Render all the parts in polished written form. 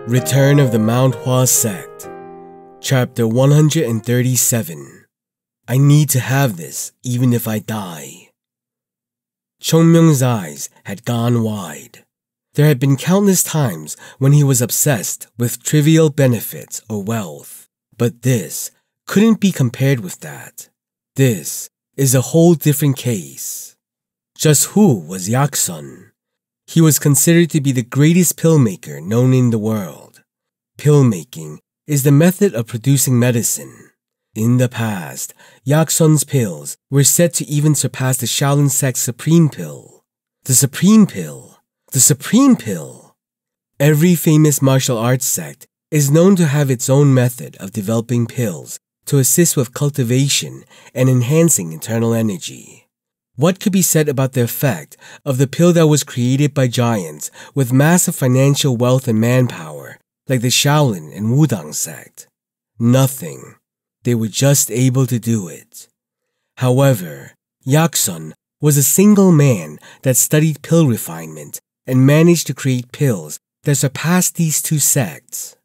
Return of the Mount Hua Sect, Chapter 137. I need to have this even if I die. Chongmyung's eyes had gone wide. There had been countless times when he was obsessed with trivial benefits or wealth, but this couldn't be compared with that. This is a whole different case. Just who was Yaksun? He was considered to be the greatest pill maker known in the world. Pill making is the method of producing medicine. In the past, Yaksun's pills were said to even surpass the Shaolin sect's Supreme Pill. The Supreme Pill. The Supreme Pill. Every famous martial arts sect is known to have its own method of developing pills to assist with cultivation and enhancing internal energy. What could be said about the effect of the pill that was created by giants with massive financial wealth and manpower, like the Shaolin and Wudang sect? Nothing. They were just able to do it. However, Yaksun was a single man that studied pill refinement and managed to create pills that surpassed these two sects.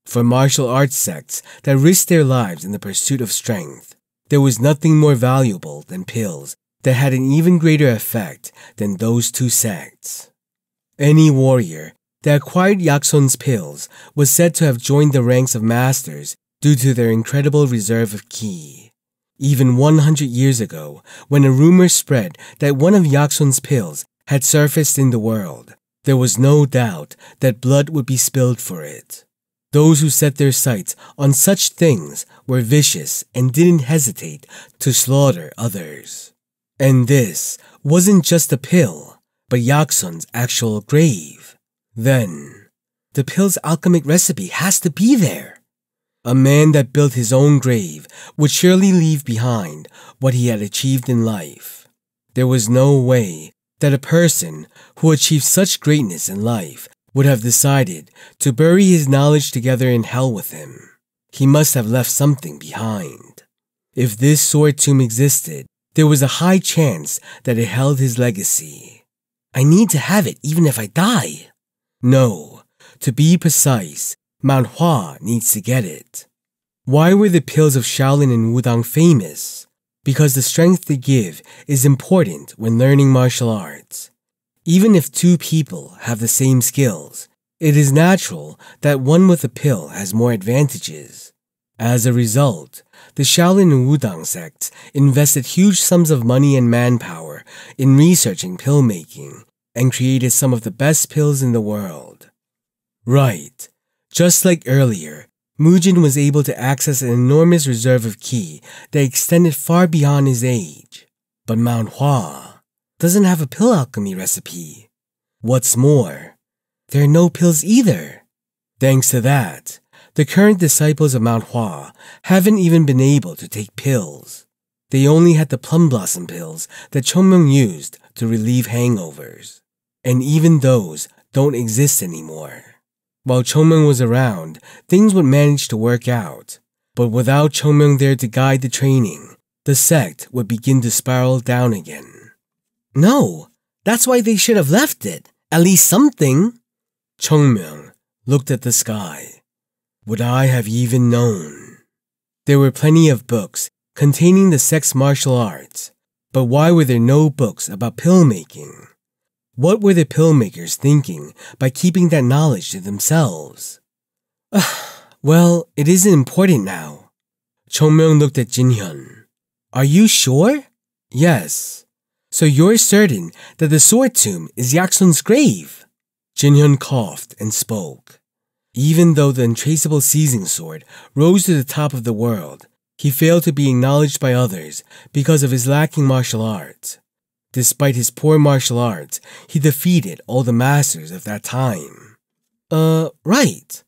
For martial arts sects that risked their lives in the pursuit of strength, there was nothing more valuable than pills that had an even greater effect than those two sects. Any warrior that acquired Yaksun's pills was said to have joined the ranks of masters due to their incredible reserve of ki. Even 100 years ago, when a rumor spread that one of Yaksun's pills had surfaced in the world, there was no doubt that blood would be spilled for it. Those who set their sights on such things were vicious and didn't hesitate to slaughter others. And this wasn't just a pill, but Yaksun's actual grave. Then, the pill's alchemic recipe has to be there. A man that built his own grave would surely leave behind what he had achieved in life. There was no way that a person who achieved such greatness in life would have decided to bury his knowledge together in hell with him. He must have left something behind. If this sword tomb existed, there was a high chance that it held his legacy. I need to have it even if I die. No, to be precise, Mount Hua needs to get it. Why were the pills of Shaolin and Wudang famous? Because the strength they give is important when learning martial arts. Even if two people have the same skills, it is natural that one with a pill has more advantages. As a result, the Shaolin and Wudang sects invested huge sums of money and manpower in researching pill making and created some of the best pills in the world. Right. Just like earlier, Mujin was able to access an enormous reserve of ki that extended far beyond his age. But Mount Hua doesn't have a pill alchemy recipe. What's more, there are no pills either. Thanks to that, the current disciples of Mount Hua haven't even been able to take pills. They only had the plum blossom pills that Chongmyung used to relieve hangovers. And even those don't exist anymore. While Chongmyung was around, things would manage to work out. But without Chongmyung there to guide the training, the sect would begin to spiral down again. No, that's why they should have left it. At least something. Chongmyung looked at the sky. Would I have even known? There were plenty of books containing the sect's martial arts, but why were there no books about pill making? What were the pill makers thinking by keeping that knowledge to themselves? Well, it isn't important now. Chongmyung looked at Jinhyun. Are you sure? Yes. So you're certain that the sword tomb is Yaksun's grave? Jinhyun coughed and spoke. Even though the untraceable seizing sword rose to the top of the world, he failed to be acknowledged by others because of his lacking martial arts. Despite his poor martial arts, he defeated all the masters of that time. Right.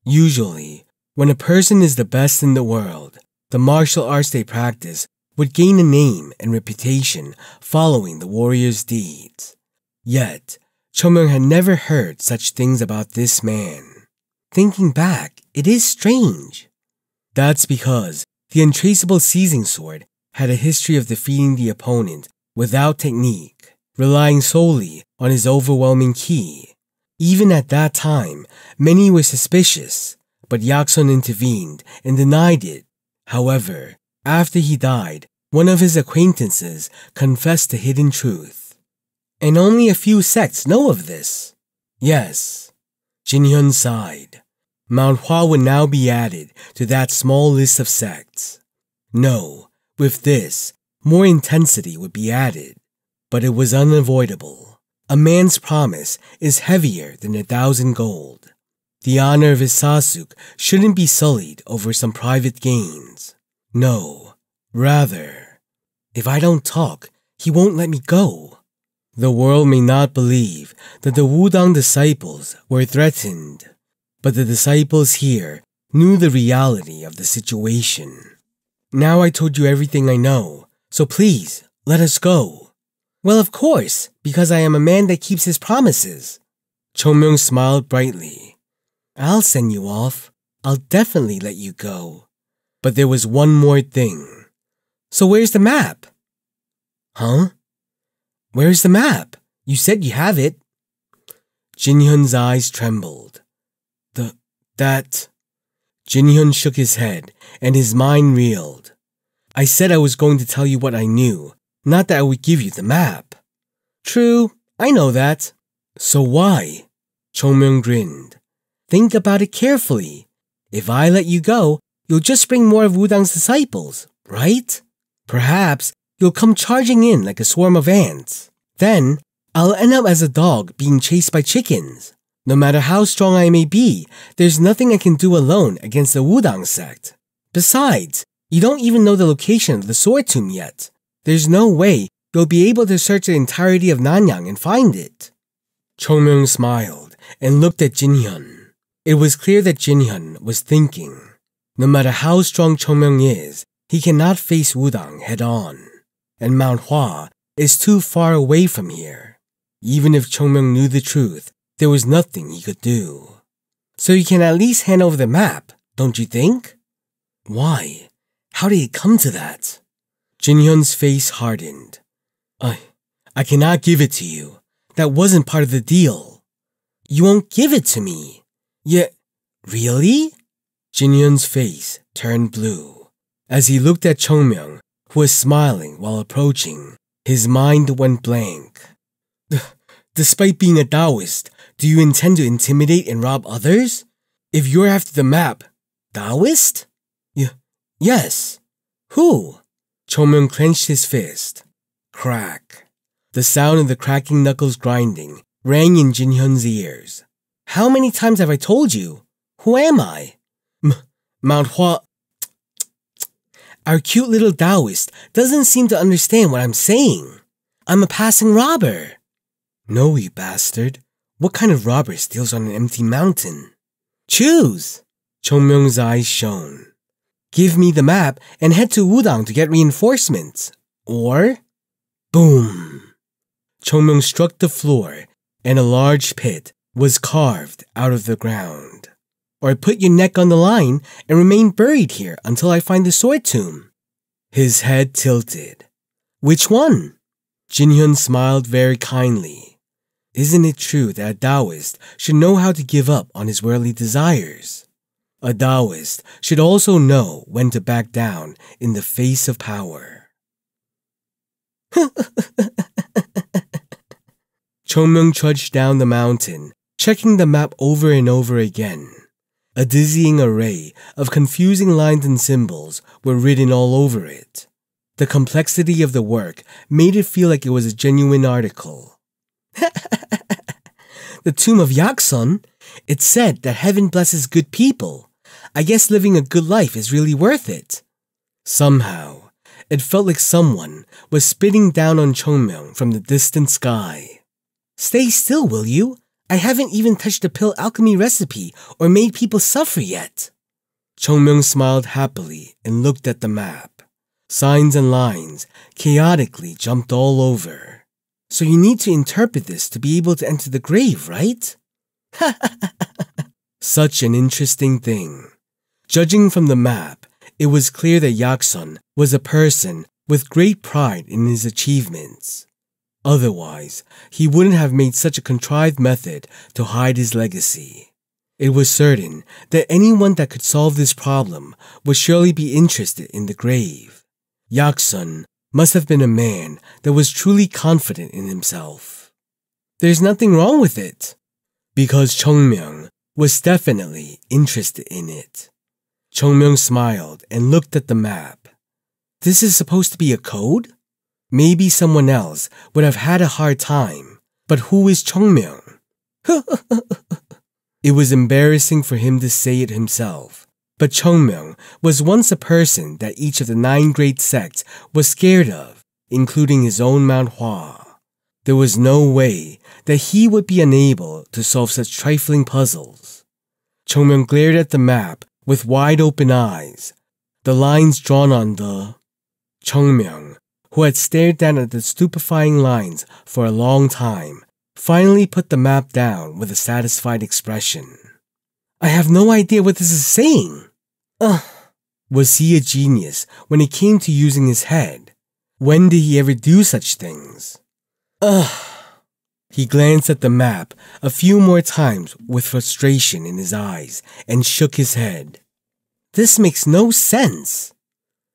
Usually, when a person is the best in the world, the martial arts they practice would gain a name and reputation following the warrior's deeds. Yet, Chongmyung had never heard such things about this man. Thinking back, it is strange. That's because the untraceable seizing sword had a history of defeating the opponent without technique, relying solely on his overwhelming ki. Even at that time, many were suspicious, but Yaksun intervened and denied it. However, after he died, one of his acquaintances confessed the hidden truth. And only a few sects know of this. Yes. Jinhyun sighed. Mount Hua would now be added to that small list of sects. No, with this, more intensity would be added. But it was unavoidable. A man's promise is heavier than 1,000 gold. The honor of his sasuk shouldn't be sullied over some private gains. No, rather, if I don't talk, he won't let me go. The world may not believe that the Wudang disciples were threatened, but the disciples here knew the reality of the situation. Now I told you everything I know, so please, let us go. Well, of course, because I am a man that keeps his promises. Chongmyung smiled brightly. I'll send you off. I'll definitely let you go. But there was one more thing. So where's the map? Huh? Where's the map? You said you have it. Jinhyun's eyes trembled. That... Jinhyun shook his head, and his mind reeled. I said I was going to tell you what I knew, not that I would give you the map. True, I know that. So why? Chongmyung grinned. Think about it carefully. If I let you go, you'll just bring more of Wudang's disciples, right? Perhaps you'll come charging in like a swarm of ants. Then, I'll end up as a dog being chased by chickens. No matter how strong I may be, there's nothing I can do alone against the Wudang sect. Besides, you don't even know the location of the sword tomb yet. There's no way you'll be able to search the entirety of Nanyang and find it. Chongmyung smiled and looked at Jinhyun. It was clear that Jinhyun was thinking. No matter how strong Chongmyung is, he cannot face Wudang head-on. And Mount Hua is too far away from here. Even if Chongmyung knew the truth, there was nothing he could do. So you can at least hand over the map, don't you think? Why? How did it come to that? Jinhyun's face hardened. I cannot give it to you. That wasn't part of the deal. You won't give it to me. Really? Jinhyun's face turned blue. As he looked at Chongmyung, who was smiling while approaching, his mind went blank. Despite being a Taoist, do you intend to intimidate and rob others? If you're after the map, Taoist? Yes. Who? Chongmyung clenched his fist. Crack. The sound of the cracking knuckles grinding rang in Jinhyun's ears. How many times have I told you? Who am I? Mount Hua... Our cute little Taoist doesn't seem to understand what I'm saying. I'm a passing robber. No, you bastard. What kind of robber steals on an empty mountain? Choose! Chongmyung's eyes shone. Give me the map and head to Wudang to get reinforcements. Or... Boom! Chongmyung struck the floor and a large pit was carved out of the ground. Or put your neck on the line and remain buried here until I find the sword tomb. His head tilted. Which one? Jinhyun smiled very kindly. Isn't it true that a Taoist should know how to give up on his worldly desires? A Taoist should also know when to back down in the face of power. Chongmyung trudged down the mountain, checking the map over and over again. A dizzying array of confusing lines and symbols were written all over it. The complexity of the work made it feel like it was a genuine article. The tomb of Yaksun, it said that heaven blesses good people. I guess living a good life is really worth it. Somehow, it felt like someone was spitting down on Chongmyung from the distant sky. Stay still, will you? I haven't even touched the pill alchemy recipe or made people suffer yet. Chongmyung smiled happily and looked at the map. Signs and lines chaotically jumped all over. So you need to interpret this to be able to enter the grave, right? Such an interesting thing. Judging from the map, it was clear that Yaksun was a person with great pride in his achievements. Otherwise, he wouldn't have made such a contrived method to hide his legacy. It was certain that anyone that could solve this problem would surely be interested in the grave. Yaksun must have been a man that was truly confident in himself. There's nothing wrong with it, because Chongmyung was definitely interested in it. Chongmyung smiled and looked at the map. This is supposed to be a code? Maybe someone else would have had a hard time, but who is Chongmyung? It was embarrassing for him to say it himself, but Chongmyung was once a person that each of the 9 great sects was scared of, including his own Mount Hua. There was no way that he would be unable to solve such trifling puzzles. Chongmyung glared at the map with wide-open eyes, the lines drawn on the... Chongmyung, who had stared down at the stupefying lines for a long time, finally put the map down with a satisfied expression. I have no idea what this is saying. Was he a genius when it came to using his head? When did he ever do such things? He glanced at the map a few more times with frustration in his eyes and shook his head. This makes no sense.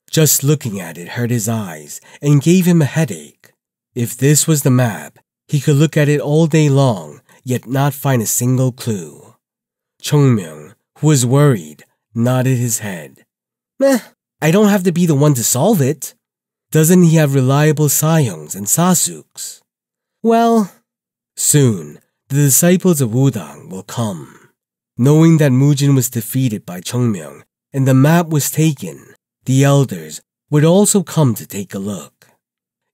Just looking at it hurt his eyes and gave him a headache. If this was the map, he could look at it all day long, yet not find a single clue. Chongmyung, who was worried, nodded his head. I don't have to be the one to solve it. Doesn't he have reliable Sayongs and Sasuks? Well, soon the disciples of Wudang will come. Knowing that Mujin was defeated by Chongmyung and the map was taken, the elders would also come to take a look.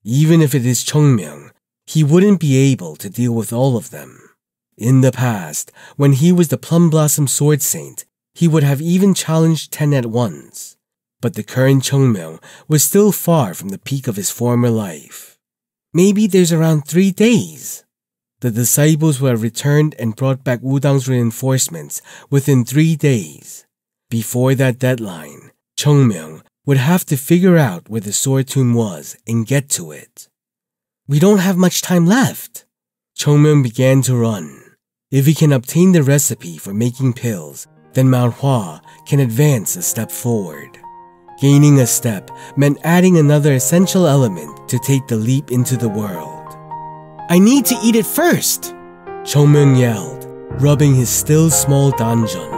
Even if it is Chongmyung, he wouldn't be able to deal with all of them. In the past, when he was the Plum Blossom Sword Saint, he would have even challenged 10 at once. But the current Chongmyung was still far from the peak of his former life. Maybe there's around 3 days. The disciples would have returned and brought back Wudang's reinforcements within 3 days. Before that deadline, Chongmyung would have to figure out where the sword tomb was and get to it. We don't have much time left. Chongmyung began to run. If he can obtain the recipe for making pills, then Mount Hua can advance a step forward. Gaining a step meant adding another essential element to take the leap into the world. I need to eat it first, Chongmyung yelled, rubbing his still small danjeon.